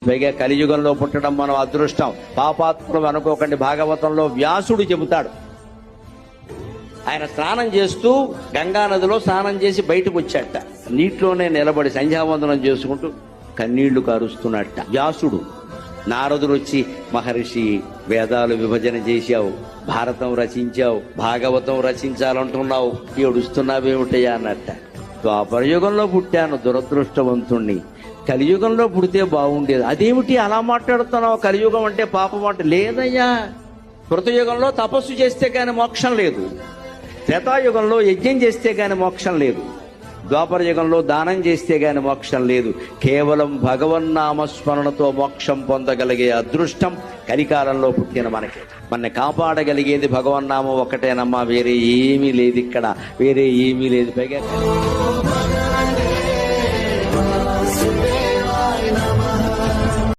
పైగా కలియుగంలో పుట్టడం మనం అదృష్టం. పాపాత్ములు అనుకోకండి. భాగవతంలో వ్యాసుడు చెబుతాడు, ఆయన స్నానం చేస్తూ గంగా నదిలో స్నానం చేసి బయటకు వచ్చాట. నీటిలోనే నిలబడి సంధ్యావందనం చేసుకుంటూ కన్నీళ్లు కారుస్తున్నట్ట. వ్యాసుడు. నారదుడు వచ్చి, మహర్షి వేదాలు విభజన చేశావు, భారతం రచించావు, భాగవతం రచించాలంటున్నావు, ఏడుస్తున్నావేమిటయ్యా అన్నట్ట. ద్వాపరయుగంలో పుట్టాను, దురదృష్టవంతుణ్ణి. కలియుగంలో పుడితే బాగుండేది. అదేమిటి అలా మాట్లాడుతున్నావు? కలియుగం అంటే పాపం అంటే లేదయ్యా. కృతయుగంలో తపస్సు చేస్తే కానీ మోక్షం లేదు. త్రేతాయుగంలో యజ్ఞం చేస్తే గాని మోక్షం లేదు. ద్వాపర యుగంలో దానం చేస్తే గాని మోక్షం లేదు. కేవలం భగవన్నామస్మరణతో మోక్షం పొందగలిగే అదృష్టం కలికాలంలో పుట్టిన మనకి. మన కాపాడగలిగేది భగవన్నామం ఒకటేనమ్మా, వేరే ఏమీ లేదు. ఇక్కడ వేరే ఏమీ లేదు. పైగా